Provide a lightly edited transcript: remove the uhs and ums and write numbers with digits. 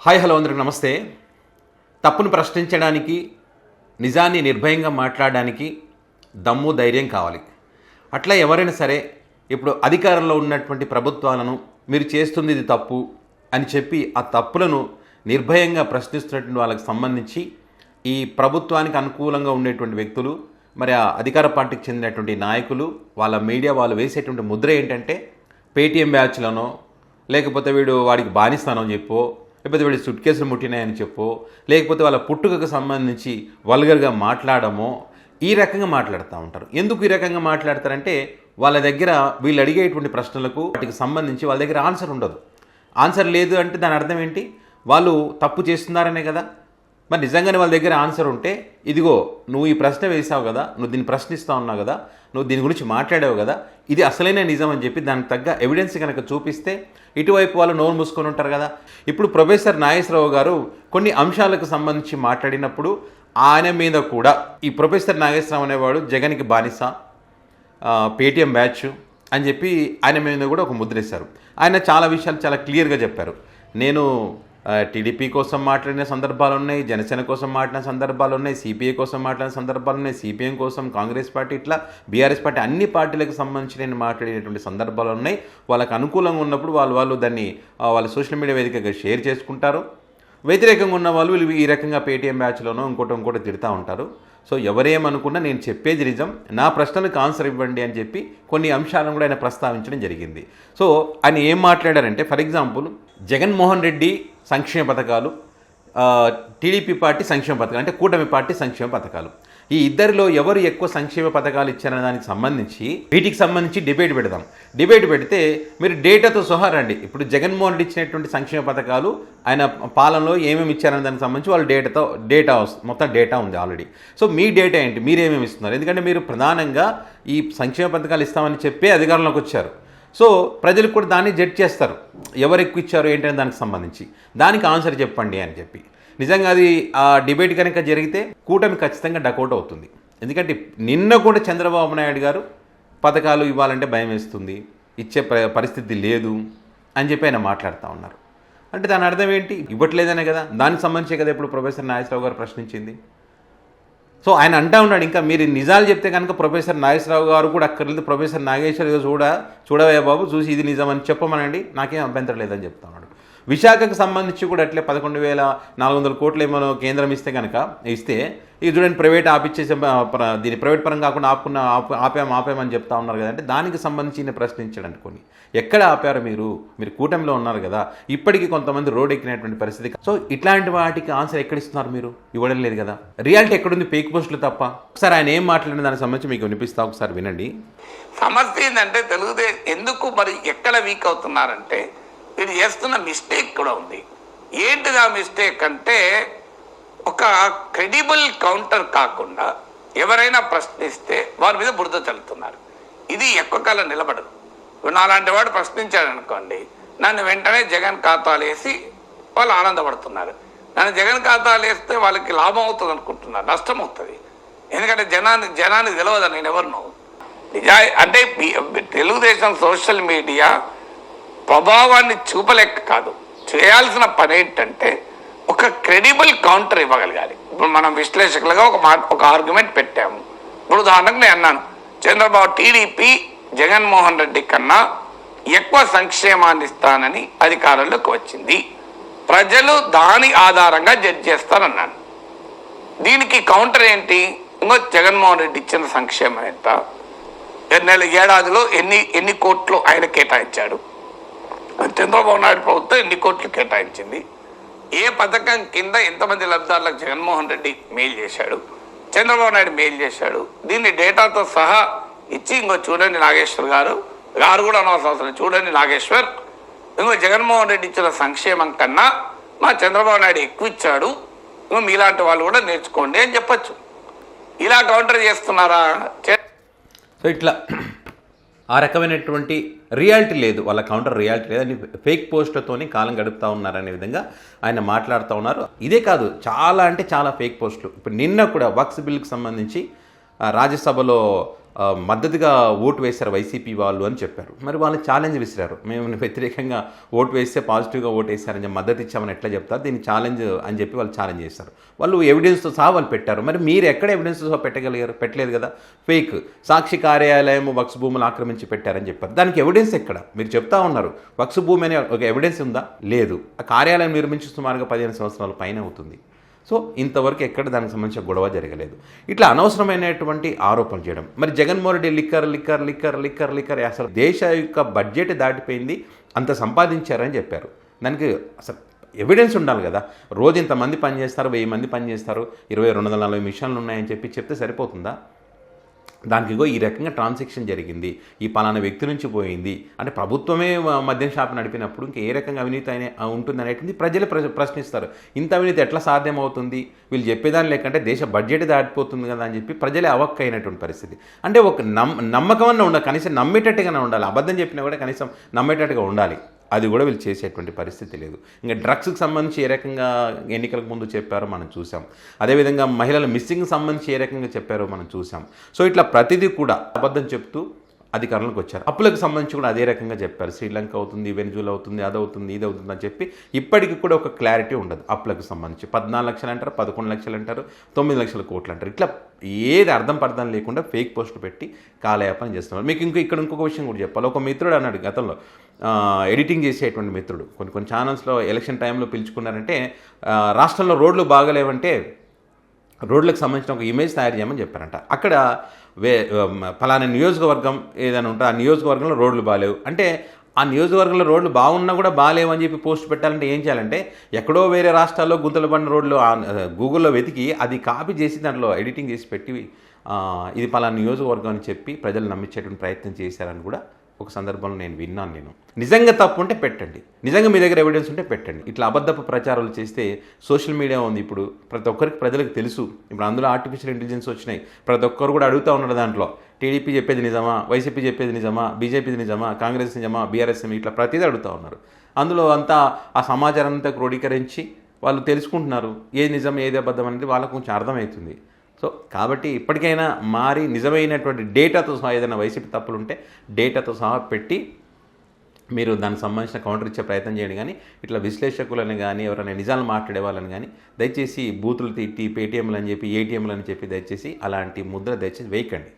Hi hello అందరికి నమస్తే. తప్పును ప్రశ్నించడానికి, నిజాన్ని నిర్భయంగా మాట్లాడడానికి దమ్ము ధైర్యం కావాలి. అట్లా ఎవరైనా సరే ఇప్పుడు అధికారంలో ఉన్నటువంటి ప్రభుత్వాలను మీరు చేస్తుంది ఇది తప్పు అని చెప్పి ఆ తప్పులను నిర్భయంగా ప్రశ్నిస్తున్నటువంటి వాళ్ళకి సంబంధించి ఈ ప్రభుత్వానికి అనుకూలంగా ఉండేటువంటి వ్యక్తులు, మరి ఆ అధికార పార్టీకి చెందినటువంటి నాయకులు, వాళ్ళ మీడియా వాళ్ళు వేసేటువంటి ముద్ర ఏంటంటే పేటీఎం బ్యాచ్లనో, లేకపోతే వాడికి బానిస్తానో చెప్పో, లేకపోతే వీడి సుట్ కేసులు ముట్టినాయని చెప్పో, లేకపోతే వాళ్ళ పుట్టుకకు సంబంధించి వల్గర్గా మాట్లాడమో, ఈ రకంగా మాట్లాడుతూ ఉంటారు. ఎందుకు ఈ రకంగా మాట్లాడతారంటే వాళ్ళ దగ్గర వీళ్ళు అడిగేటువంటి ప్రశ్నలకు వాటికి సంబంధించి వాళ్ళ దగ్గర ఆన్సర్ ఉండదు. ఆన్సర్ లేదు అంటే దాని అర్థం ఏంటి? వాళ్ళు తప్పు చేస్తున్నారనే కదా. మరి నిజంగానే వాళ్ళ దగ్గర ఆన్సర్ ఉంటే, ఇదిగో నువ్వు ఈ ప్రశ్న వేసావు కదా, నువ్వు దీన్ని ప్రశ్నిస్తూ ఉన్నావు కదా, నువ్వు దీని గురించి మాట్లాడావు కదా, ఇది అసలైన నిజం అని చెప్పి దానికి తగ్గ ఎవిడెన్స్ కనుక చూపిస్తే ఇటువైపు వాళ్ళు నోరు మూసుకొని ఉంటారు కదా. ఇప్పుడు ప్రొఫెసర్ నాగేశ్వరరావు గారు కొన్ని అంశాలకు సంబంధించి మాట్లాడినప్పుడు ఆయన మీద కూడా ఈ ప్రొఫెసర్ నాగేశ్వరరావు అనేవాడు జగన్కి బానిస, పేటీఎం బ్యాచ్ అని చెప్పి ఆయన మీద కూడా ఒక ముద్రేశారు. ఆయన చాలా విషయాలు చాలా క్లియర్గా చెప్పారు. నేను టీడీపీ కోసం మాట్లాడిన సందర్భాలు ఉన్నాయి, జనసేన కోసం మాట్లాడిన సందర్భాలు ఉన్నాయి, సిపిఐ కోసం మాట్లాడిన సందర్భాలు ఉన్నాయి, సిపిఎం కోసం, కాంగ్రెస్ పార్టీ, ఇట్లా బీఆర్ఎస్ పార్టీ, అన్ని పార్టీలకు సంబంధించి నేను మాట్లాడినటువంటి సందర్భాలు ఉన్నాయి. వాళ్ళకి అనుకూలంగా ఉన్నప్పుడు వాళ్ళు దాన్ని వాళ్ళ సోషల్ మీడియా వేదికగా షేర్ చేసుకుంటారు. వ్యతిరేకంగా ఉన్న వాళ్ళు వీళ్ళు ఈ రకంగా పేటీఎం బ్యాచ్లోనో ఇంకోటి తిడుతూ ఉంటారు. సో ఎవరేమనుకున్నా నేను చెప్పేది నిజం, నా ప్రశ్నలకు ఆన్సర్ ఇవ్వండి అని చెప్పి కొన్ని అంశాలను కూడా ఆయన ప్రస్తావించడం జరిగింది. సో ఆయన ఏం మాట్లాడారంటే, ఫర్ ఎగ్జాంపుల్ జగన్మోహన్ రెడ్డి సంక్షేమ పథకాలు, టీడీపీ పార్టీ సంక్షేమ పథకాలు, అంటే కూటమి పార్టీ సంక్షేమ పథకాలు, ఈ ఇద్దరిలో ఎవరు ఎక్కువ సంక్షేమ పథకాలు ఇచ్చారనే దానికి సంబంధించి వీటికి సంబంధించి డిబేట్ పెడదాం. డిబేట్ పెడితే మీరు డేటాతో సహా రండి. ఇప్పుడు జగన్మోహన్ రెడ్డి ఇచ్చినటువంటి సంక్షేమ పథకాలు, ఆయన పాలనలో ఏమేమి ఇచ్చారనే దానికి సంబంధించి వాళ్ళు డేటా మొత్తం డేటా ఉంది ఆల్రెడీ. సో మీ డేటా ఏంటి, మీరేమేమి ఇస్తున్నారు? ఎందుకంటే మీరు ప్రధానంగా ఈ సంక్షేమ పథకాలు ఇస్తామని చెప్పే అధికారంలోకి వచ్చారు. సో ప్రజలు కూడా దాన్ని జడ్జ్ చేస్తారు, ఎవరు ఎక్కువ ఇచ్చారు ఏంటనే దానికి సంబంధించి. దానికి ఆన్సర్ చెప్పండి అని చెప్పి. నిజంగా అది ఆ డిబేట్ కనుక జరిగితే కూటమి ఖచ్చితంగా డకౌట్ అవుతుంది. ఎందుకంటే నిన్న కూడా చంద్రబాబు నాయుడు గారు పథకాలు ఇవ్వాలంటే భయం వేస్తుంది, ఇచ్చే పరిస్థితి లేదు అని చెప్పి ఆయన మాట్లాడుతూ ఉన్నారు. అంటే దాని అర్థం ఏంటి? ఇవ్వట్లేదనే కదా. దానికి సంబంధించే కదా ఇప్పుడు ప్రొఫెసర్ నాగేశ్వరరావు గారు ప్రశ్నించింది. సో ఆయన అంటా ఉన్నాడు, ఇంకా మీరు నిజాలు చెప్తే కనుక ప్రొఫెసర్ నాగేశ్వరరావు గారు కూడా అక్కర్లేదు, ప్రొఫెసర్ నాగేశ్వర చూడవే బాబు, చూసి ఇది నిజమని చెప్పమనండి, నాకేం అభ్యంతరం లేదని చెప్తా ఉన్నాడు. విశాఖకు సంబంధించి కూడా అట్లే 11,400 కోట్లు ఏమో కేంద్రం ఇస్తే ఇది చూడండి ప్రైవేట్ ఆపిచ్చేసే, దీన్ని ప్రైవేట్ పరంగా కాకుండా ఆపామని చెప్తా ఉన్నారు కదంటే దానికి సంబంధించి ప్రశ్నించడానికి కొన్ని ఎక్కడ ఆపారు? మీరు కూటమిలో ఉన్నారు కదా, ఇప్పటికీ కొంతమంది రోడ్ ఎక్కినటువంటి పరిస్థితి. సో ఇట్లాంటి వాటికి ఆన్సర్ ఎక్కడిస్తున్నారు? మీరు ఇవ్వడం లేదు కదా. రియాలిటీ ఎక్కడుంది? ఫేక్ పోస్టులు తప్ప. ఒకసారి ఆయన ఏం మాట్లాడిన దానికి సంబంధించి మీకు వినిపిస్తా, ఒకసారి వినండి. సమస్య ఏంటంటే తెలుగుదేశం ఎందుకు మరి ఎక్కడ వీక్ అవుతున్నారంటే వీరు చేస్తున్న మిస్టేక్ కూడా ఉంది. ఏంటిది ఆ మిస్టేక్ అంటే, ఒక క్రెడిబుల్ కౌంటర్ కాకుండా ఎవరైనా ప్రశ్నిస్తే వారి మీద బురద చల్లుతున్నారు. ఇది ఎక్కువ కాలం నిలబడదు. నాలాంటి వాడు ప్రశ్నించాడు అనుకోండి, నన్ను వెంటనే జగన్ ఖాతాలు వేసి వాళ్ళు ఆనందపడుతున్నారు. నన్ను జగన్ ఖాతాలు వేస్తే వాళ్ళకి లాభం అవుతుంది అనుకుంటున్నారు, నష్టం అవుతుంది. ఎందుకంటే జనానికి తెలియదు నేను ఎవరినో. అంటే తెలుగుదేశం సోషల్ మీడియా ప్రభావాన్ని చూపలేక కాదు, చేయాల్సిన పని ఏంటంటే ఒక క్రెడిబుల్ కౌంటర్ ఇవ్వగలగాలి. ఇప్పుడు మనం విశ్లేషకులుగా ఒక ఆర్గ్యుమెంట్ పెట్టాము. ఇప్పుడు ఉదాహరణకు నేను అన్నాను, చంద్రబాబు టీడీపీ జగన్మోహన్ రెడ్డి కన్నా ఎక్కువ సంక్షేమాన్ని ఇస్తానని అధికారంలోకి వచ్చింది, ప్రజలు దాని ఆధారంగా జడ్జ్ చేస్తారన్నాను. దీనికి కౌంటర్ ఏంటి? ఇంకో జగన్మోహన్ రెడ్డి ఇచ్చిన సంక్షేమం ఎంత, ఏడాదిలో ఎన్ని కోట్లు ఆయన కేటాయించాడు, చంద్రబాబు నాయుడు ప్రభుత్వం ఎన్ని కోట్లు కేటాయించింది, ఏ పథకం కింద ఎంతమంది లబ్ధిదారులకు జగన్మోహన్ రెడ్డి మెయిల్ చేశాడు, చంద్రబాబు నాయుడు మెయిల్ చేశాడు, దీన్ని డేటాతో సహా ఇచ్చి ఇంకో చూడండి నాగేశ్వర్ గారు కూడా అనవసరం, చూడండి నాగేశ్వర్, ఇంకో జగన్మోహన్ రెడ్డి ఇచ్చిన సంక్షేమం కన్నా మా చంద్రబాబు నాయుడు ఎక్కువ ఇచ్చాడు, ఇంకో మీలాంటి వాళ్ళు కూడా నేర్చుకోండి అని చెప్పచ్చు. ఇలా కౌంటర్ చేస్తున్నారా? సో ఇట్లా ఆ రకమైనటువంటి రియాలిటీ లేదు, వాళ్ళ కౌంటర్ రియాలిటీ లేదు అని ఫేక్ పోస్టులతోని కాలం గడుపుతూ ఉన్నారనే విధంగా ఆయన మాట్లాడుతూ ఉన్నారు. ఇదే కాదు, చాలా అంటే చాలా ఫేక్ పోస్టులు. ఇప్పుడు నిన్న కూడా వక్ఫ్ బిల్కి సంబంధించి రాజ్యసభలో మద్దతుగా ఓటు వేశారు వైసీపీ వాళ్ళు అని చెప్పారు. మరి వాళ్ళు ఛాలెంజ్ విసిరారు. మేము వ్యతిరేకంగా ఓటు వేస్తే పాజిటివ్గా ఓటు వేశారని చెప్పి మద్దతు ఇచ్చామని ఎట్లా చెప్తారు, దీన్ని ఛాలెంజ్ అని చెప్పి వాళ్ళు ఛాలెంజ్ చేశారు. వాళ్ళు ఎవిడెన్స్తో సహా వాళ్ళు పెట్టారు. మరి మీరు ఎక్కడ ఎవిడెన్స్తో సహా పెట్టగలిగారు? పెట్టలేదు కదా. ఫేక్ సాక్షి కార్యాలయం వక్స్ భూములు ఆక్రమించి పెట్టారని చెప్పారు. దానికి ఎవిడెన్స్ ఎక్కడ? మీరు చెప్తా ఉన్నారు వక్స్ భూమి అనే ఒక ఎవిడెన్స్ ఉందా? లేదు. ఆ కార్యాలయం నిర్మించి సుమారుగా 15 సంవత్సరాల పైన అవుతుంది. సో ఇంతవరకు ఎక్కడ దానికి సంబంధించిన గొడవ జరగలేదు. ఇట్లా అనవసరమైనటువంటి ఆరోపణలు చేయడం. మరి జగన్మోహన్ రెడ్డి లిక్కర్ అసలు దేశ యొక్క బడ్జెట్ దాటిపోయింది, అంత సంపాదించారని చెప్పారు. దానికి అసలు ఎవిడెన్స్ ఉండాలి కదా. రోజు ఇంతమంది పనిచేస్తారు, 1000 మంది పనిచేస్తారు, 240 మిషన్లు ఉన్నాయని చెప్తే సరిపోతుందా? దానికి ఈ రకంగా ట్రాన్సాక్షన్ జరిగింది, ఈ పలానా వ్యక్తి నుంచి పోయింది అంటే ప్రభుత్వమే మద్యం షాప్ నడిపినప్పుడు ఇంకా ఏ రకంగా అవినీతి ఉంటుంది అనేటువంటి ప్రజలు ప్రశ్నిస్తారు. ఇంత అవినీతి ఎట్లా సాధ్యం అవుతుంది? వీళ్ళు చెప్పేదాని లేకంటే దేశ బడ్జెట్ దాటిపోతుంది కదా అని చెప్పి ప్రజలే అవక్క అయినటువంటి పరిస్థితి. అంటే ఒక నమ్మకం అన్న ఉండాలి, కనీసం నమ్మేటట్టుగానే ఉండాలి. అబద్ధం చెప్పినా కూడా కనీసం నమ్మేటట్టుగా ఉండాలి. అది కూడా వీళ్ళు చేసేటువంటి పరిస్థితి లేదు. ఇంకా డ్రగ్స్కి సంబంధించి ఏ రకంగా ఎన్నికలకు ముందు చెప్పారో మనం చూసాం. అదేవిధంగా మహిళల మిస్సింగ్కి సంబంధించి ఏ రకంగా చెప్పారో మనం చూసాం. సో ఇట్లా ప్రతిదీ కూడా అబద్ధం చెప్తూ అధికారంలోకి వచ్చారు. అప్పులకు సంబంధించి కూడా అదే రకంగా చెప్పారు. శ్రీలంక అవుతుంది, వెనిజులా అవుతుంది, అదవుతుంది, ఇది అవుతుంది అని చెప్పి ఇప్పటికి కూడా ఒక క్లారిటీ ఉండదు. అప్పులకు సంబంధించి 14 లక్షలు అంటారు, 11 లక్షలు అంటారు, 9 లక్షల కోట్లు అంటారు. ఇట్లా ఏది అర్థం లేకుండా ఫేక్ పోస్టులు పెట్టి కాలయాపన చేస్తున్నారు. మీకు ఇక్కడ ఇంకొక విషయం కూడా చెప్పాలి. ఒక మిత్రుడు అన్నాడు గతంలో, ఎడిటింగ్ చేసేటువంటి మిత్రుడు, కొన్ని ఛానల్స్లో ఎలక్షన్ టైంలో పిలుచుకున్నారంటే రాష్ట్రంలో రోడ్లు బాగలేవంటే రోడ్లకు సంబంధించిన ఒక ఇమేజ్ తయారు చేయమని చెప్పారంట. అక్కడ ఫలానా నియోజకవర్గం ఏదైనా ఉంటే ఆ నియోజకవర్గంలో రోడ్లు బాగాలేవు అంటే ఆ నియోజకవర్గంలో రోడ్లు బాగున్నా కూడా బాగాలేవు అని చెప్పి పోస్ట్ పెట్టాలంటే ఏం చేయాలంటే ఎక్కడో వేరే రాష్ట్రాల్లో గుంతలు పడిన రోడ్లు గూగుల్లో వెతికి అది కాపీ చేసి దాంట్లో ఎడిటింగ్ చేసి పెట్టి ఇది ఫలానా నియోజకవర్గం అని చెప్పి ప్రజలు నమ్మించేటువంటి ప్రయత్నం చేశారని కూడా ఒక సందర్భంలో నేను విన్నాను. నిజంగా తప్పు ఉంటే పెట్టండి, నిజంగా మీ దగ్గర ఎవిడెన్స్ ఉంటే పెట్టండి. ఇట్లా అబద్ధపు ప్రచారాలు చేస్తే సోషల్ మీడియా ఉంది ఇప్పుడు, ప్రతి ఒక్కరికి ప్రజలకు తెలుసు. ఇప్పుడు అందులో ఆర్టిఫిషియల్ ఇంటెలిజెన్స్ వచ్చినాయి, ప్రతి ఒక్కరు కూడా అడుగుతూ ఉన్నారు దాంట్లో టీడీపీ చెప్పేది నిజమా, వైసీపీ చెప్పేది నిజమా, బీజేపీది నిజమా, కాంగ్రెస్ నిజమా, బీఆర్ఎస్ ఇట్లా ప్రతిదీ అడుగుతూ ఉన్నారు. అందులో అంతా ఆ సమాచారం అంతా క్రోడీకరించి వాళ్ళు తెలుసుకుంటున్నారు ఏది నిజం ఏది అబద్ధం అనేది వాళ్ళకు కొంచెం అర్థమవుతుంది. సో కాబట్టి ఇప్పటికైనా మారి నిజమైనటువంటి డేటాతో సహా ఏదైనా వైసీపీ తప్పులు ఉంటే డేటాతో సహా పెట్టి మీరు దానికి సంబంధించిన కౌంటర్ ఇచ్చే ప్రయత్నం చేయండి. కానీ ఇట్లా విశ్లేషకులని కానీ ఎవరైనా నిజాలు మాట్లాడే వాళ్ళని కానీ దయచేసి బూతులు తిట్టి పేటీఎంలు అని చెప్పి ఏటీఎంలు అని చెప్పి దయచేసి అలాంటి ముద్ర దయచేసి వేయకండి.